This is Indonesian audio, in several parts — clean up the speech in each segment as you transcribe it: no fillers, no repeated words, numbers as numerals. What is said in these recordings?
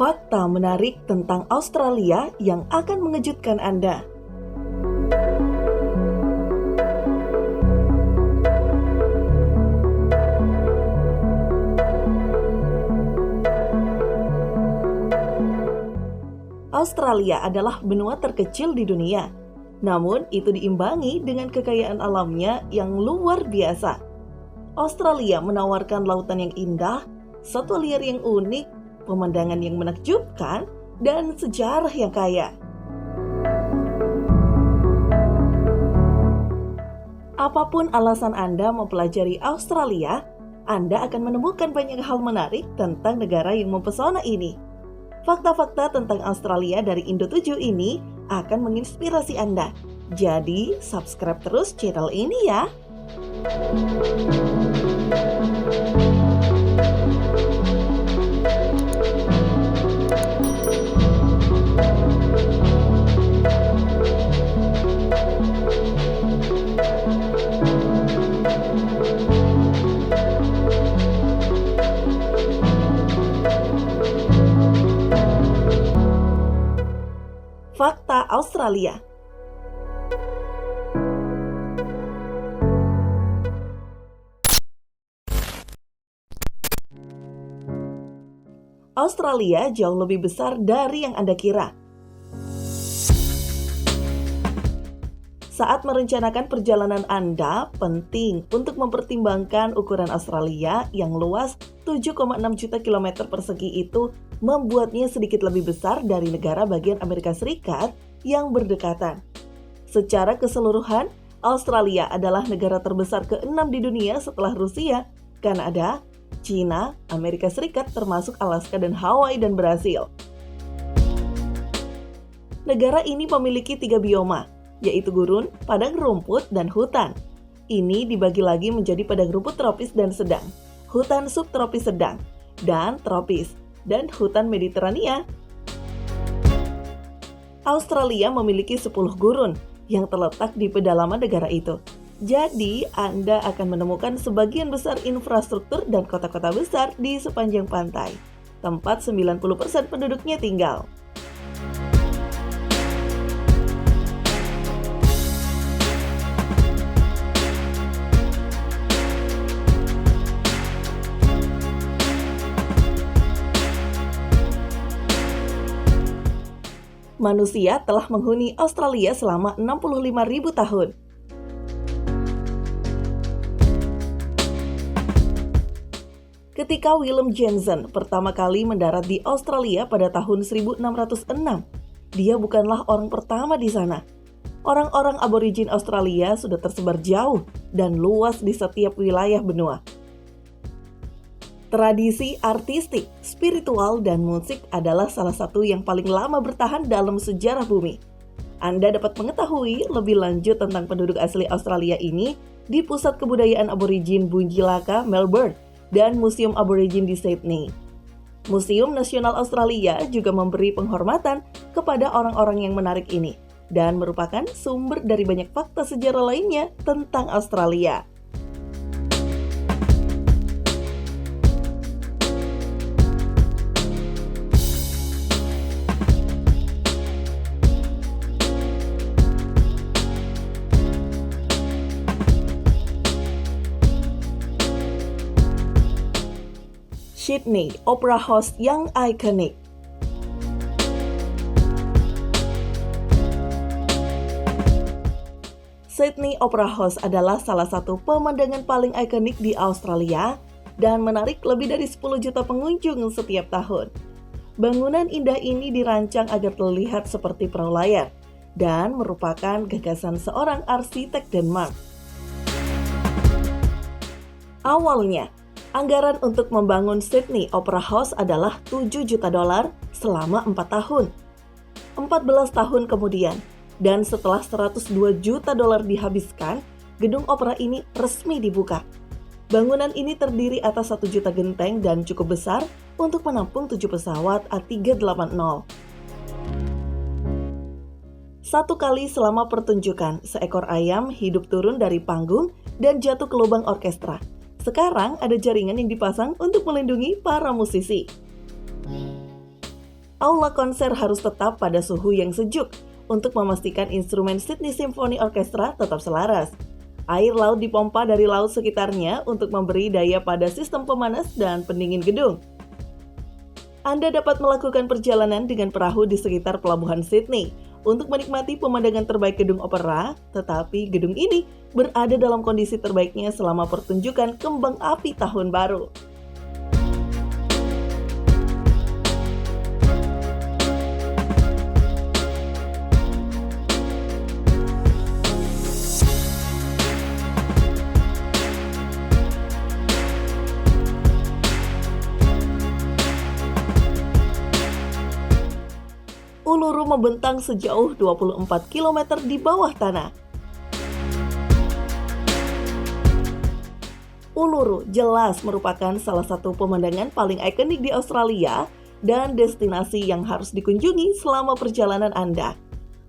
Fakta menarik tentang Australia yang akan mengejutkan Anda. Australia adalah benua terkecil di dunia. Namun, itu diimbangi dengan kekayaan alamnya yang luar biasa. Australia menawarkan lautan yang indah, satwa liar yang unik, pemandangan yang menakjubkan, dan sejarah yang kaya. Apapun alasan Anda mempelajari Australia, Anda akan menemukan banyak hal menarik tentang negara yang mempesona ini. Fakta-fakta tentang Australia dari Indo7 ini akan menginspirasi Anda. Jadi, subscribe terus channel ini ya. Fakta Australia. Australia jauh lebih besar dari yang Anda kira. Saat merencanakan perjalanan Anda, penting untuk mempertimbangkan ukuran Australia yang luas 7,6 juta kilometer persegi itu membuatnya sedikit lebih besar dari negara bagian Amerika Serikat yang berdekatan. Secara keseluruhan, Australia adalah negara terbesar ke-6 di dunia setelah Rusia, Kanada, China, Amerika Serikat termasuk Alaska dan Hawaii dan Brasil. Negara ini memiliki 3 bioma, yaitu gurun, padang rumput, dan hutan. Ini dibagi lagi menjadi padang rumput tropis dan sedang, hutan subtropis sedang, dan tropis, dan hutan Mediterania. Australia memiliki 10 gurun yang terletak di pedalaman negara itu. Jadi, Anda akan menemukan sebagian besar infrastruktur dan kota-kota besar di sepanjang pantai, tempat 90% penduduknya tinggal. Manusia telah menghuni Australia selama 65.000 tahun. Ketika Willem Jensen pertama kali mendarat di Australia pada tahun 1606, dia bukanlah orang pertama di sana. Orang-orang aborigin Australia sudah tersebar jauh dan luas di setiap wilayah benua. Tradisi artistik, spiritual, dan musik adalah salah satu yang paling lama bertahan dalam sejarah bumi. Anda dapat mengetahui lebih lanjut tentang penduduk asli Australia ini di Pusat Kebudayaan Aborigin Bundjalaka, Melbourne, dan Museum Aborigin di Sydney. Museum Nasional Australia juga memberi penghormatan kepada orang-orang yang menarik ini dan merupakan sumber dari banyak fakta sejarah lainnya tentang Australia. Sydney Opera House yang ikonik. Sydney Opera House adalah salah satu pemandangan paling ikonik di Australia dan menarik lebih dari 10 juta pengunjung setiap tahun. Bangunan indah ini dirancang agar terlihat seperti perahu layar dan merupakan gagasan seorang arsitek Denmark. Awalnya, anggaran untuk membangun Sydney Opera House adalah $7 juta selama 4 tahun. 14 tahun kemudian, dan setelah $102 juta dihabiskan, gedung opera ini resmi dibuka. Bangunan ini terdiri atas 1 juta genteng dan cukup besar untuk menampung 7 pesawat A380. Satu kali selama pertunjukan, seekor ayam hidup turun dari panggung dan jatuh ke lubang orkestra. Sekarang ada jaringan yang dipasang untuk melindungi para musisi. Aula konser harus tetap pada suhu yang sejuk untuk memastikan instrumen Sydney Symphony Orchestra tetap selaras. Air laut dipompa dari laut sekitarnya untuk memberi daya pada sistem pemanas dan pendingin gedung. Anda dapat melakukan perjalanan dengan perahu di sekitar pelabuhan Sydney untuk menikmati pemandangan terbaik gedung opera, tetapi gedung ini berada dalam kondisi terbaiknya selama pertunjukan kembang api tahun baru. Uluru membentang sejauh 24 km di bawah tanah. Uluru jelas merupakan salah satu pemandangan paling ikonik di Australia dan destinasi yang harus dikunjungi selama perjalanan Anda.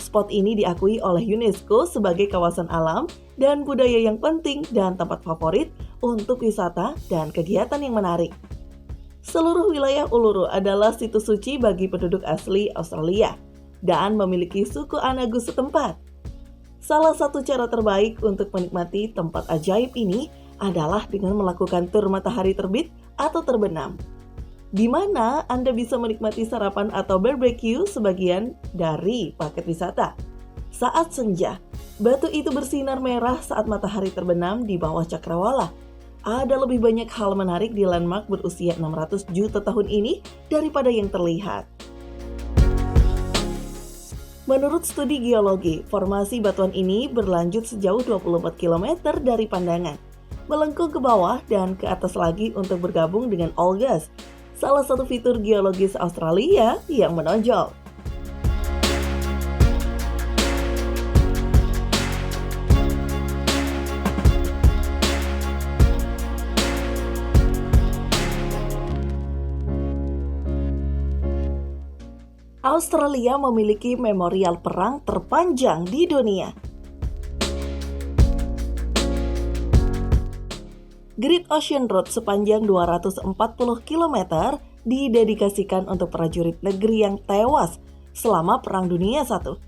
Spot ini diakui oleh UNESCO sebagai kawasan alam dan budaya yang penting dan tempat favorit untuk wisata dan kegiatan yang menarik. Seluruh wilayah Uluru adalah situs suci bagi penduduk asli Australia dan memiliki suku Anagu setempat. Salah satu cara terbaik untuk menikmati tempat ajaib ini adalah dengan melakukan tur matahari terbit atau terbenam, di mana Anda bisa menikmati sarapan atau barbecue sebagian dari paket wisata. Saat senja, batu itu bersinar merah saat matahari terbenam di bawah cakrawala. Ada lebih banyak hal menarik di landmark berusia 600 juta tahun ini daripada yang terlihat. Menurut studi geologi, formasi batuan ini berlanjut sejauh 24 km dari pandangan, melengkung ke bawah dan ke atas lagi untuk bergabung dengan Olgas, salah satu fitur geologis Australia yang menonjol. Australia memiliki memorial perang terpanjang di dunia. Great Ocean Road sepanjang 240 km didedikasikan untuk prajurit negeri yang tewas selama Perang Dunia I.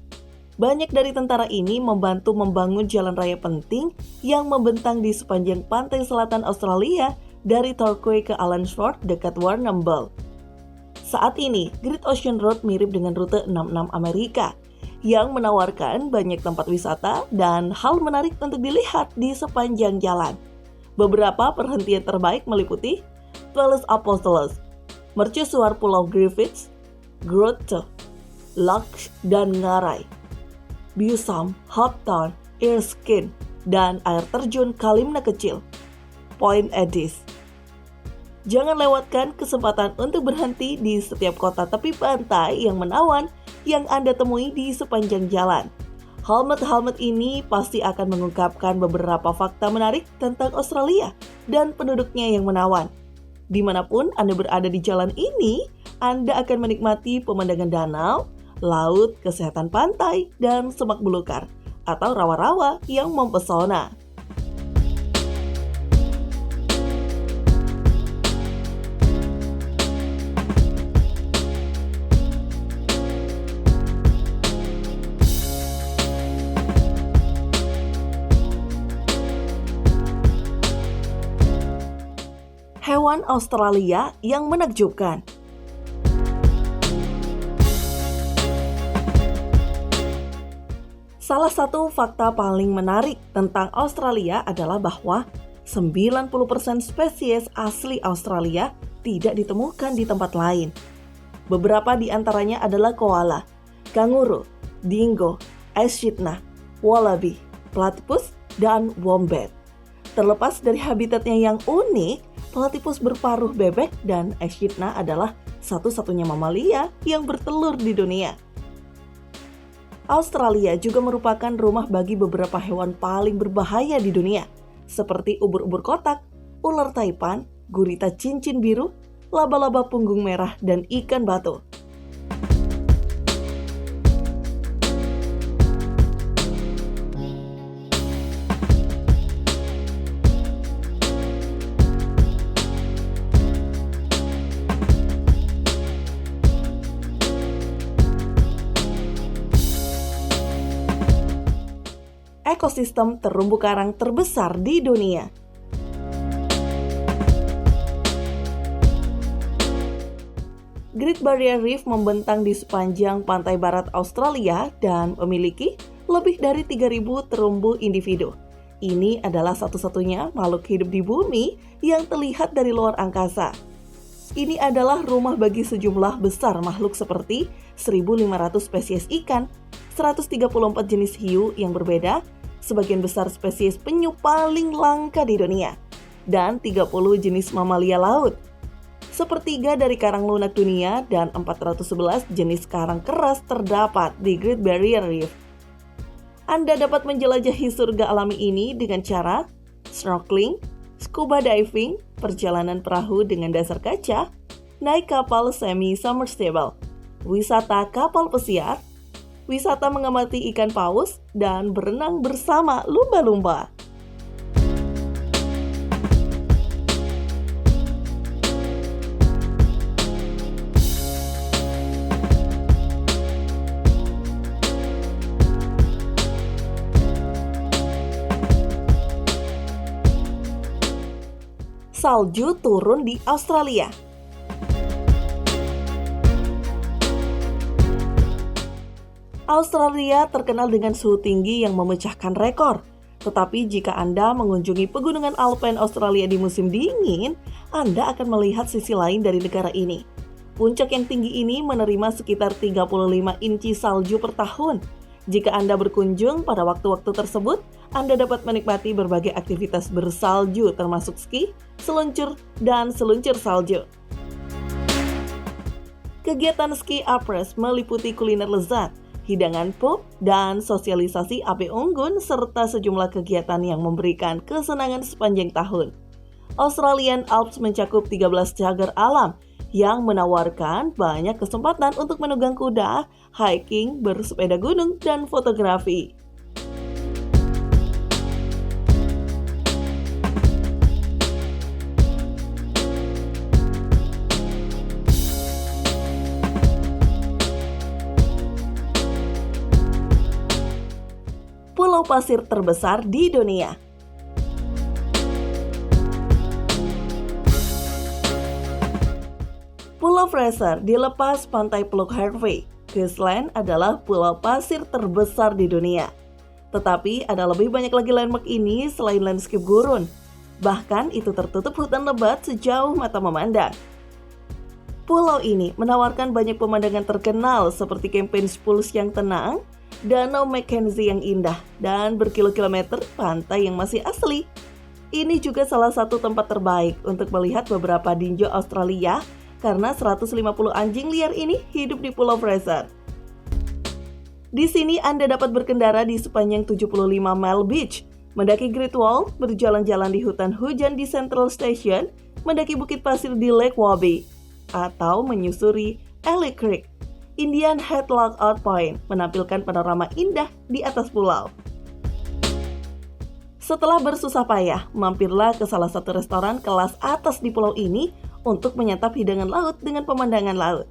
Banyak dari tentara ini membantu membangun jalan raya penting yang membentang di sepanjang pantai selatan Australia dari Torquay ke Allensford dekat Warrnambool. Saat ini, Great Ocean Road mirip dengan rute 66 Amerika yang menawarkan banyak tempat wisata dan hal menarik untuk dilihat di sepanjang jalan. Beberapa perhentian terbaik meliputi Palace Apostles, Mercusuar Pulau Griffiths, Grotto, Loch dan Ngarai, Busam, Hopetoun, Erskine, dan air terjun Kalimna Kecil, Point Edith. Jangan lewatkan kesempatan untuk berhenti di setiap kota tepi pantai yang menawan yang Anda temui di sepanjang jalan. Helmet-helmet ini pasti akan mengungkapkan beberapa fakta menarik tentang Australia dan penduduknya yang menawan. Dimanapun Anda berada di jalan ini, Anda akan menikmati pemandangan danau, laut, kesehatan pantai, dan semak belukar atau rawa-rawa yang mempesona. Hewan Australia yang menakjubkan. Salah satu fakta paling menarik tentang Australia adalah bahwa 90% spesies asli Australia tidak ditemukan di tempat lain. Beberapa di antaranya adalah koala, kanguru, dingo, echidna, wallaby, platypus, dan wombat. Terlepas dari habitatnya yang unik, platypus berparuh bebek dan echidna adalah satu-satunya mamalia yang bertelur di dunia. Australia juga merupakan rumah bagi beberapa hewan paling berbahaya di dunia, seperti ubur-ubur kotak, ular taipan, gurita cincin biru, laba-laba punggung merah, dan ikan batu. ekosistem terumbu karang terbesar di dunia. Great Barrier Reef membentang di sepanjang pantai barat Australia dan memiliki lebih dari 3.000 terumbu individu. Ini adalah satu-satunya makhluk hidup di bumi yang terlihat dari luar angkasa. Ini adalah rumah bagi sejumlah besar makhluk seperti 1.500 spesies ikan, 134 jenis hiu yang berbeda, sebagian besar spesies penyu paling langka di dunia, dan 30 jenis mamalia laut. Sepertiga dari karang lunak dunia dan 411 jenis karang keras terdapat di Great Barrier Reef. Anda dapat menjelajahi surga alami ini dengan cara snorkeling, scuba diving, perjalanan perahu dengan dasar kaca, naik kapal semi-submersible, wisata kapal pesiar, wisata mengamati ikan paus, dan berenang bersama lumba-lumba. Salju turun di Australia. Australia terkenal dengan suhu tinggi yang memecahkan rekor. Tetapi jika Anda mengunjungi pegunungan Alpen Australia di musim dingin, Anda akan melihat sisi lain dari negara ini. Puncak yang tinggi ini menerima sekitar 35 inci salju per tahun. Jika Anda berkunjung pada waktu-waktu tersebut, Anda dapat menikmati berbagai aktivitas bersalju termasuk ski, seluncur, dan seluncur salju. Kegiatan ski apres meliputi kuliner lezat, hidangan pub, dan sosialisasi api unggun serta sejumlah kegiatan yang memberikan kesenangan sepanjang tahun. Australian Alps mencakup 13 cagar alam yang menawarkan banyak kesempatan untuk menunggang kuda, hiking, bersepeda gunung, dan fotografi. Pulau pasir terbesar di dunia. Pulau Fraser dilepas pantai Pulau Harvey. Queensland adalah pulau pasir terbesar di dunia. Tetapi ada lebih banyak lagi landmark ini selain landscape gurun. Bahkan itu tertutup hutan lebat sejauh mata memandang. Pulau ini menawarkan banyak pemandangan terkenal seperti Campaign Pools yang tenang, Danau Mackenzie yang indah, dan berkilo-kilometer pantai yang masih asli. Ini juga salah satu tempat terbaik untuk melihat beberapa dingo Australia karena 150 anjing liar ini hidup di Pulau Fraser. Di sini Anda dapat berkendara di sepanjang 75 mile beach, mendaki Great Wall, berjalan-jalan di hutan hujan di Central Station, mendaki bukit pasir di Lake Wabi, atau menyusuri Elliot Creek. Indian Head Lookout Point menampilkan panorama indah di atas pulau. Setelah bersusah payah, mampirlah ke salah satu restoran kelas atas di pulau ini untuk menyantap hidangan laut dengan pemandangan laut.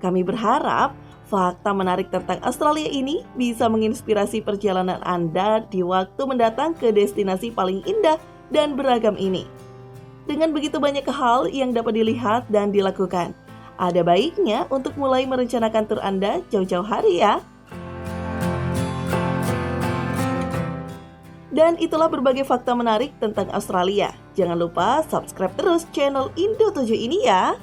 Kami berharap fakta menarik tentang Australia ini bisa menginspirasi perjalanan Anda di waktu mendatang ke destinasi paling indah dan beragam ini. Dengan begitu banyak hal yang dapat dilihat dan dilakukan, ada baiknya untuk mulai merencanakan tur Anda jauh-jauh hari ya. Dan itulah berbagai fakta menarik tentang Australia. Jangan lupa subscribe terus channel Indo7 ini ya.